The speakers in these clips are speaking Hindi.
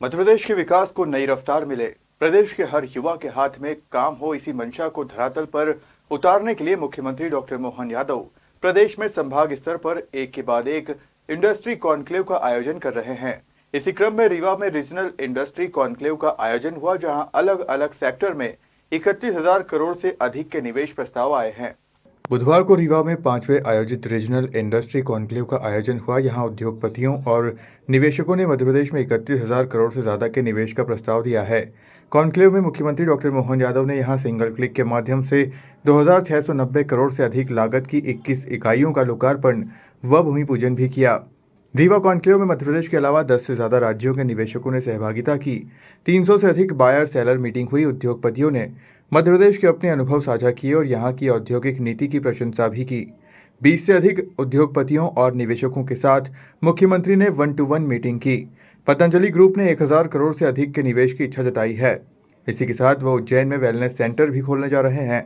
मध्य प्रदेश के विकास को नई रफ्तार मिले, प्रदेश के हर युवा के हाथ में काम हो, इसी मंशा को धरातल पर उतारने के लिए मुख्यमंत्री डॉक्टर मोहन यादव प्रदेश में संभाग स्तर पर एक के बाद एक इंडस्ट्री कॉन्क्लेव का आयोजन कर रहे हैं। इसी क्रम में रीवा में रीजनल इंडस्ट्री कॉन्क्लेव का आयोजन हुआ, जहां अलग अलग सेक्टर में 31,000 करोड़ से अधिक के निवेश प्रस्ताव आए हैं। बुधवार को रीवा में 5वें आयोजित रीजनल इंडस्ट्री कॉन्क्लेव का आयोजन हुआ। यहां उद्योगपतियों और निवेशकों ने मध्य प्रदेश में 31,000 करोड़ से ज्यादा के निवेश का प्रस्ताव दिया है। कॉन्क्लेव में मुख्यमंत्री डॉक्टर मोहन यादव ने यहां सिंगल क्लिक के माध्यम से 2,690 करोड़ से अधिक लागत की 21 इकाइयों का लोकार्पण व भूमि पूजन भी किया। रीवा कॉन्क्लेव में मध्य प्रदेश के अलावा 10 से ज्यादा राज्यों के निवेशकों ने सहभागिता की। 300 से अधिक बायर सेलर मीटिंग हुई। उद्योगपतियों ने मध्य प्रदेश के अपने अनुभव साझा किए और यहां की औद्योगिक नीति की प्रशंसा भी की। 20 से अधिक उद्योगपतियों और निवेशकों के साथ मुख्यमंत्री ने 1-to-1 मीटिंग की। पतंजलि ग्रुप ने 1,000 करोड़ से अधिक के निवेश की इच्छा जताई है। इसी के साथ वह उज्जैन में वेलनेस सेंटर भी खोलने जा रहे हैं।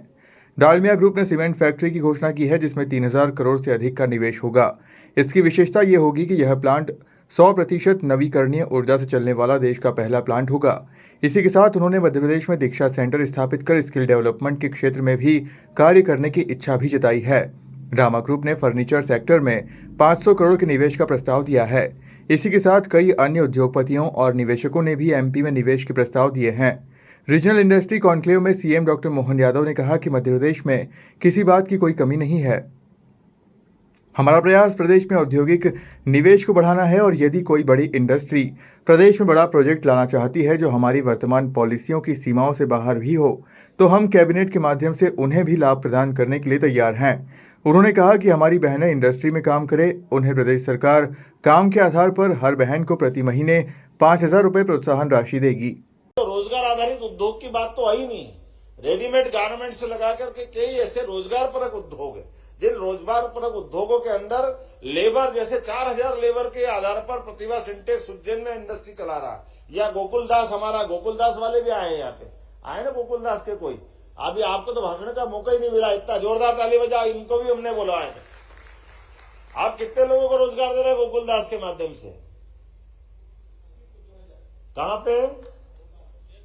डालमिया ग्रुप ने सीमेंट फैक्ट्री की घोषणा की है, जिसमें 3,000 करोड़ से अधिक का निवेश होगा। इसकी विशेषता ये होगी कि यह प्लांट 100% नवीकरणीय ऊर्जा से चलने वाला देश का पहला प्लांट होगा। इसी के साथ उन्होंने मध्य प्रदेश में दीक्षा सेंटर स्थापित कर स्किल डेवलपमेंट के क्षेत्र में भी कार्य करने की इच्छा भी जताई है। रामा ग्रुप ने फर्नीचर सेक्टर में 500 करोड़ के निवेश का प्रस्ताव दिया है। इसी के साथ कई अन्य उद्योगपतियों और निवेशकों ने भी एमपी में निवेश के प्रस्ताव दिए हैं। रीजनल इंडस्ट्री कॉन्क्लेव में सीएम डॉक्टर मोहन यादव ने कहा कि मध्य प्रदेश में किसी बात की कोई कमी नहीं है। हमारा प्रयास प्रदेश में औद्योगिक निवेश को बढ़ाना है और यदि कोई बड़ी इंडस्ट्री प्रदेश में बड़ा प्रोजेक्ट लाना चाहती है जो हमारी वर्तमान पॉलिसियों की सीमाओं से बाहर भी हो, तो हम कैबिनेट के माध्यम से उन्हें भी लाभ प्रदान करने के लिए तैयार हैं। उन्होंने कहा कि हमारी बहनें इंडस्ट्री में काम करें, उन्हें प्रदेश सरकार काम के आधार पर हर बहन को प्रति महीने 5,000 रुपये प्रोत्साहन राशि देगी। तो रोजगार आधारित उद्योग की बात तो आई नहीं। रेडीमेड गारमेंट से लगा करके कई ऐसे रोजगार परक उद्योग है जिन रोजगार परक उद्योगों के अंदर लेबर, जैसे 4,000 लेबर के आधार पर प्रतिभा सिंटेक्स उज्जैन में इंडस्ट्री चला रहा है। या गोकुलदास, हमारा गोकुलदास वाले भी आए हैं, यहाँ पे आए ना गोकुलदास के कोई। अभी आपको तो भाषण का मौका ही नहीं मिला, इतना जोरदार ताली बजा, इनको भी हमने बुलवाया था। आप कितने लोगों को रोजगार दे रहे हैं गोकुलदास के माध्यम से? कहां पे?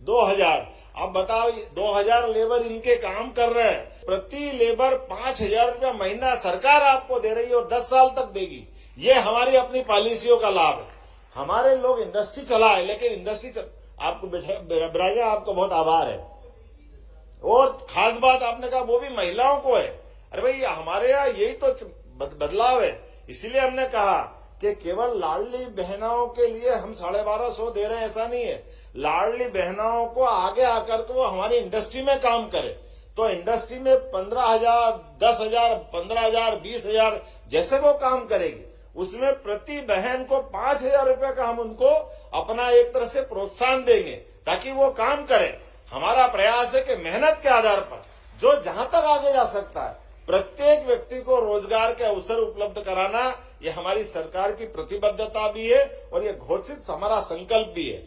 2,000। अब बताओ, 2,000 लेबर इनके काम कर रहे हैं। प्रति लेबर 5,000 रुपया महीना सरकार आपको दे रही है और 10 साल तक देगी। ये हमारी अपनी पॉलिसियों का लाभ है। हमारे लोग इंडस्ट्री चलाए, लेकिन इंडस्ट्री आपको बिराजा, आपको बहुत आभार है। और खास बात आपने कहा वो भी महिलाओं को है। अरे भाई, हमारे यहाँ यही तो बदलाव है। इसीलिए हमने कहा कि केवल लाडली बहनों के लिए हम 1250 दे रहे हैं, ऐसा नहीं है। लाडली बहनों को आगे आकर के वो हमारी इंडस्ट्री में काम करे, तो इंडस्ट्री में 15,000, 10,000, 15,000, 20,000 जैसे वो काम करेगी, उसमें प्रति बहन को 5,000 रुपए का हम उनको अपना एक तरह से प्रोत्साहन देंगे ताकि वो काम करें। हमारा प्रयास है कि मेहनत के आधार पर जो जहां तक आगे जा सकता है, प्रत्येक व्यक्ति को रोजगार के अवसर उपलब्ध कराना, ये हमारी सरकार की प्रतिबद्धता भी है और ये घोषित हमारा संकल्प भी है।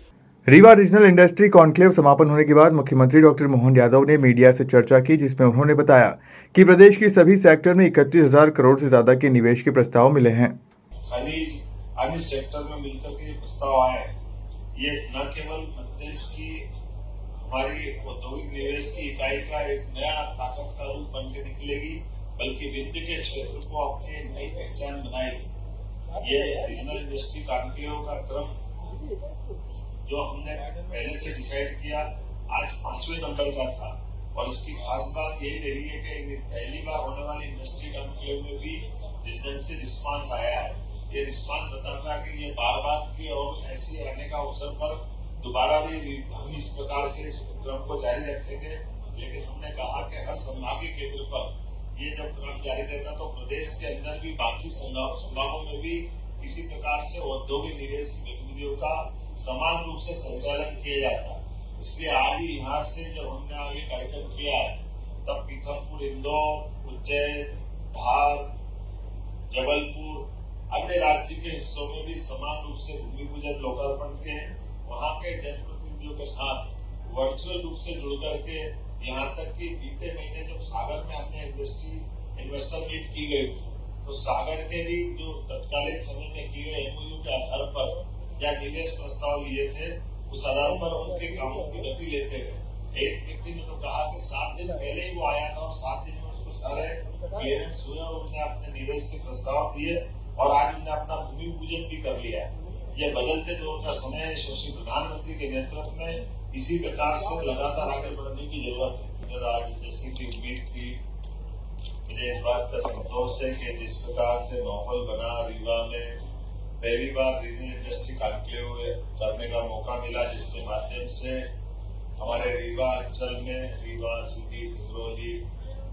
रीवा रीजनल इंडस्ट्री कॉन्क्लेव समापन होने के बाद मुख्यमंत्री डॉक्टर मोहन यादव ने मीडिया से चर्चा की, जिसमें उन्होंने बताया कि प्रदेश की सभी सेक्टर में 31,000 करोड़ से ज्यादा के निवेश के प्रस्ताव मिले हैं। खनिज अन्य सेक्टर में मिलकर के प्रस्ताव आए हैं। ये न केवल प्रदेश की हमारी औद्योगिक निवेश की इकाई का एक नया ताकत का रूप बन के निकलेगी, बल्कि विंध्य के क्षेत्र को अपनी नई पहचान बनाएगी। ये रीजनल इंडस्ट्री कॉन्क्लेव का क्रम जो हमने पहले से डिसाइड किया, आज 5वें नंबर का था। और इसकी खास बात यही रही है कि पहली बार होने वाली इंडस्ट्री कॉन्क्लेव में भी जिस ढंग से रिस्पांस आया है, ये रिस्पांस बताता है कि ये बार बार की और ऐसी आने का अवसर पर दोबारा भी हम इस प्रकार से इस क्रम को जारी रखेंगे। लेकिन हमने कहा कि हर संभागीय केंद्र पर ये जब क्रम जारी रहता तो प्रदेश के अंदर भी बाकी संभागों में भी इसी प्रकार से औद्योगिक निवेश की गतिविधियों का समान रूप से संचालन किया जाता है। इसलिए आज ही यहाँ से जब हमने आगे कार्यक्रम किया है, तब पीथमपुर, इंदौर, उज्जैन, धार, जबलपुर, अन्य राज्य के हिस्सों में भी समान रूप से भूमि पूजन लोकार्पण के वहाँ के जनप्रतिनिधियों के साथ वर्चुअल रूप से जुड़ करके, यहाँ तक कि बीते महीने जब सागर में हमने इन्वेस्टर मीट की गई, तो सागर के भी जो तत्कालीन समय में की गई एमओयू के आधार पर या निवेश प्रस्ताव लिए थे, उस आधार पर उनके कामों की गति लेते गए। एक व्यक्ति ने तो कहा कि 7 दिन पहले ही वो आया था और 7 दिन में उसको सारे क्लियरेंस हुए और उन्होंने अपने निवेश के प्रस्ताव दिए और आज उन्होंने अपना भूमि पूजन भी कर लिया है। ये बदलते दौर का समय है। यशस्वी प्रधानमंत्री के नेतृत्व में इसी प्रकार से लगातार आगे बढ़ने की जरूरत है। आज जैसी की उम्मीद थी, मुझे इस बात का संतोष है कि जिस प्रकार से माहौल बना रीवा में पहली बार रीजनल इंडस्ट्री कॉन्क्लेव करने का मौका मिला, जिसके माध्यम से हमारे रीवा अंचल में रीवा, सीधी, सिंगरौली,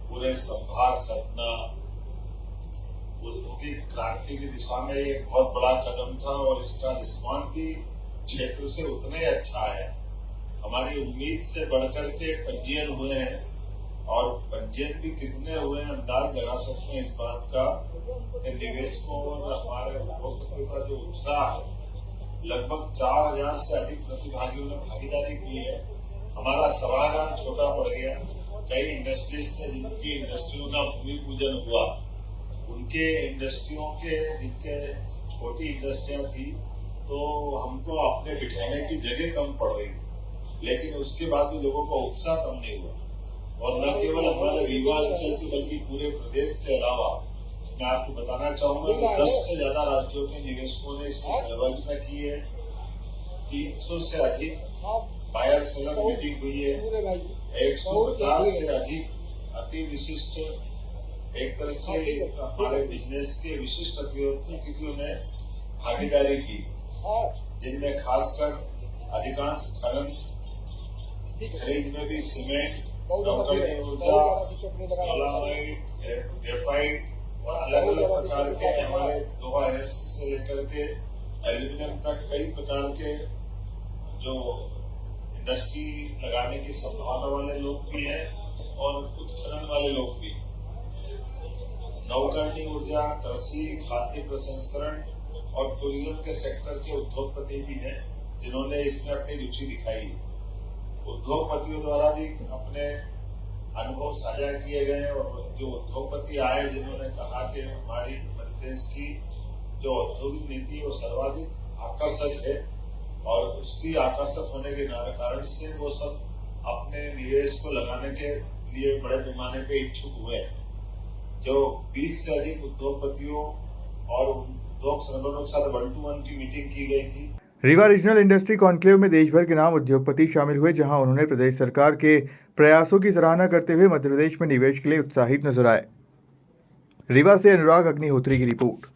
पूरे संभाग सतना औद्योगिक क्रांति की दिशा में एक बहुत बड़ा कदम था और इसका रिस्पांस भी क्षेत्र से उतना ही अच्छा है। हमारी उम्मीद से बढ़कर के पंजीयन हुए हैं और पंजीयन भी कितने हुए हैं अंदाज लगा सकते हैं इस बात का कि निवेशकों और हमारे उद्योगपतियों का जो उत्साह है, लगभग 4000 से अधिक प्रतिभागियों ने भागीदारी की है। हमारा सभागार छोटा पड़ गया। कई इंडस्ट्रीज थे जिनकी इंडस्ट्रियों का भूमि पूजन हुआ, उनके इंडस्ट्रियों के जिनके छोटी इंडस्ट्रियां थी तो हमको अपने बिठाने की जगह कम पड़ रही, लेकिन उसके बाद भी लोगों का उत्साह कम नहीं हुआ। और न केवल हमारे रीवा अंचल की बल्कि पूरे प्रदेश के अलावा मैं आपको बताना चाहूंगा कि 10 से ज्यादा राज्यों के निवेशकों ने इसमें सहभागिता की है। 300 से अधिक बायर सेलर मीटिंग हुई है। 150 से अधिक अति विशिष्ट, एक तरह से हमारे बिजनेस के विशिष्ट अतिथियों ने भागीदारी की, जिनमें खासकर अधिकांश खनन खरीद में भी सीमेंट, नवकरणीय ऊर्जा, ग्रेफाइट और अलग अलग प्रकार के हमारे लोहा एस्क से लेकर के एल्यूमिनियम तक कई प्रकार के जो इंडस्ट्री लगाने की संभावना वाले लोग भी हैं और उत्खनन वाले लोग भी। नवकरणीय ऊर्जा, कृषि, खाद्य प्रसंस्करण और टूरिज्म के सेक्टर के उद्योगपति भी हैं जिन्होंने इसमें अपनी रुचि दिखाई है। उद्योगपतियों द्वारा भी अपने अनुभव साझा किए गए और जो उद्योगपति आए जिन्होंने कहा कि हमारी मध्य प्रदेश की जो औद्योगिक नीति वो सर्वाधिक आकर्षक है और उसकी आकर्षक होने के कारण से वो सब अपने निवेश को लगाने के लिए बड़े पैमाने पे इच्छुक हुए हैं। जो 20 से अधिक उद्योगपतियों और उद्योग संगठनों के साथ 1-to-1 की मीटिंग की गई थी। रीवा रीजनल इंडस्ट्री कॉन्क्लेव में देश भर के नाम उद्योगपति शामिल हुए, जहां उन्होंने प्रदेश सरकार के प्रयासों की सराहना करते हुए मध्य प्रदेश में निवेश के लिए उत्साहित नजर आए। रीवा से अनुराग अग्निहोत्री की रिपोर्ट।